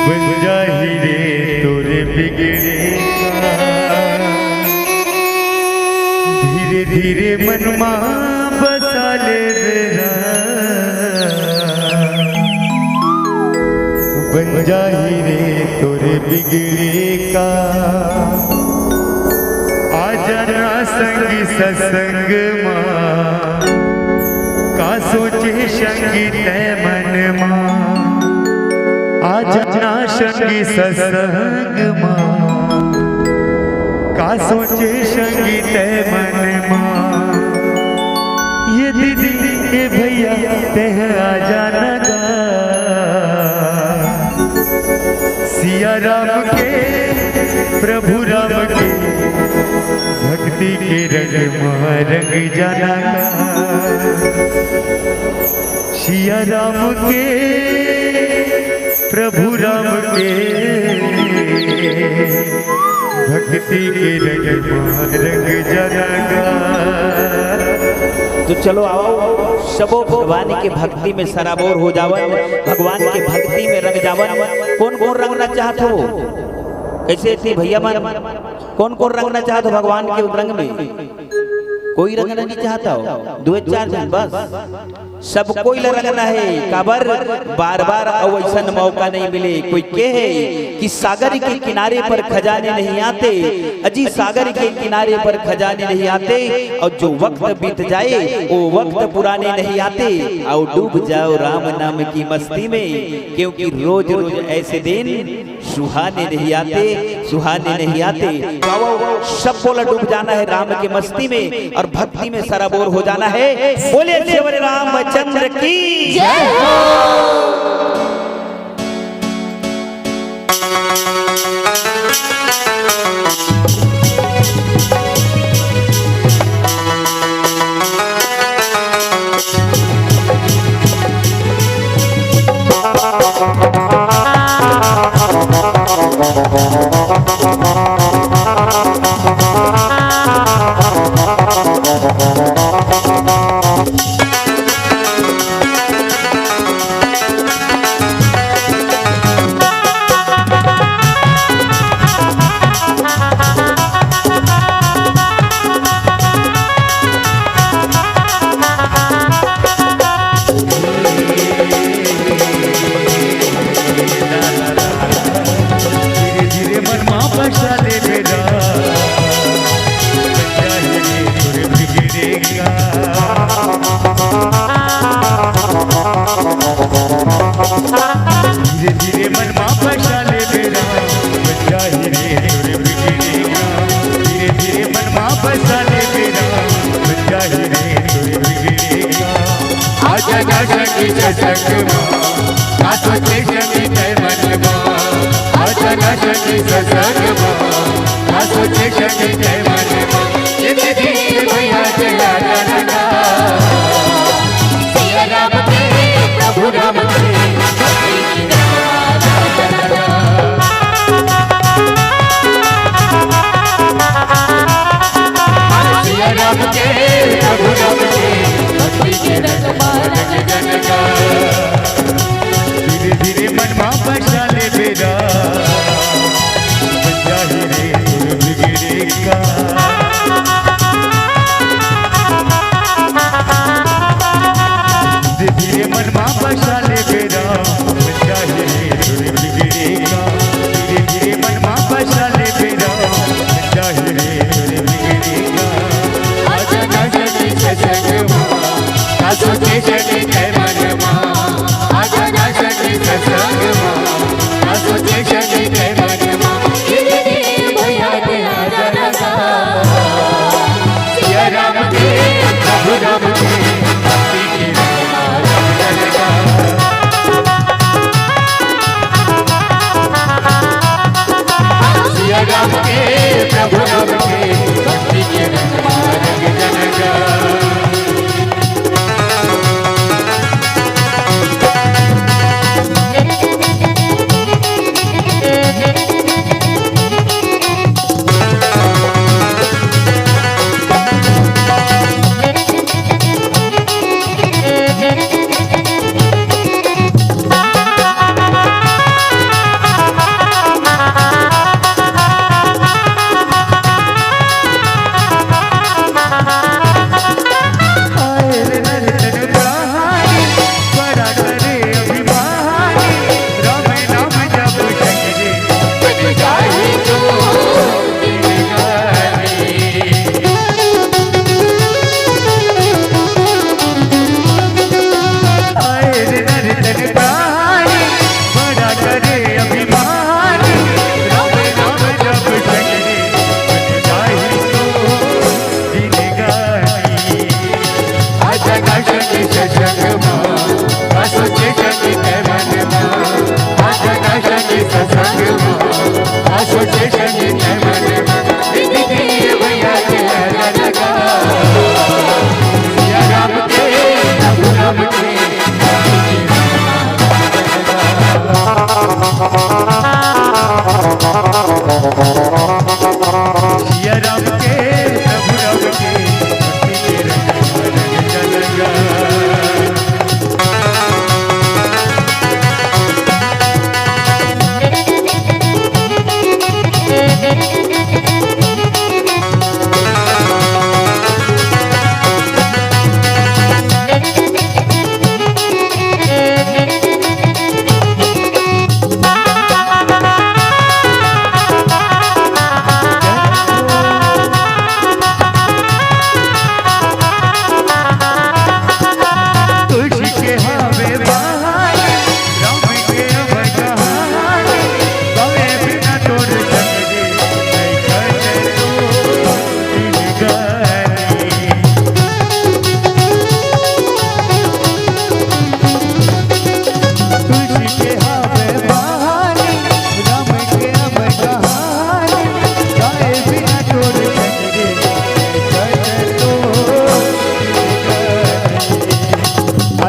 बन जाही रे तोरे बिगड़े धीरे धीरे मनमा बसा ले बेरा बन जाही रे तोरे बिगड़े का आ जाना संगी सत्संग माँ का सोचे संगी तय मन माँ आ जाना संगी सत्संग माँ का सोचे संगी तय मन माँ ये दीदी ये भैया तह आ जाना गा सिया राम के प्रभु राम के भक्ति के रंग में रंग जाना सिया राम के प्रभु राम के भक्ति के रंग में रंग जाना। तो चलो आओ सबो भगवान के भक्ति में सराबोर हो जावन, भगवान के भक्ति में रंग जावन। कौन कौन रंगना चाहत हो? कैसे थी भैया मन कौन कौन रंगना चाहत हो भगवान के रंग में? कोई रंगना नहीं चाहता हो? दो चार जन बस। सब कोई रंगना है काबर बार बार अवैसन मौका नहीं मिले। कोई कहे कि सागर के किनारे पर खजाने नहीं आते, अजी सागर के किनारे पर खजाने नहीं आते, और जो वक्त बीत जाए वो वक्त पुराने नहीं आते। और डूब जाओ राम नाम की मस्ती में, क्योंकि रोज रोज ऐसे दिन सुहाने नहीं आते, सुहाने नहीं आते। सब बोला डूब जाना है राम की मस्ती में और भक्ति में सराबोर हो जाना है। बोले श्री रामचंद्र की जय हो।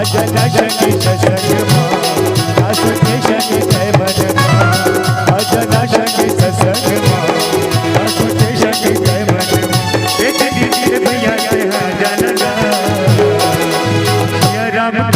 अजन शनि सत्संगमा सासु के शनि कह मनमा अजन शनि सत्संगमा सासु के शनि कह मनमा एक दीदी भैया के हाँ जानना या राम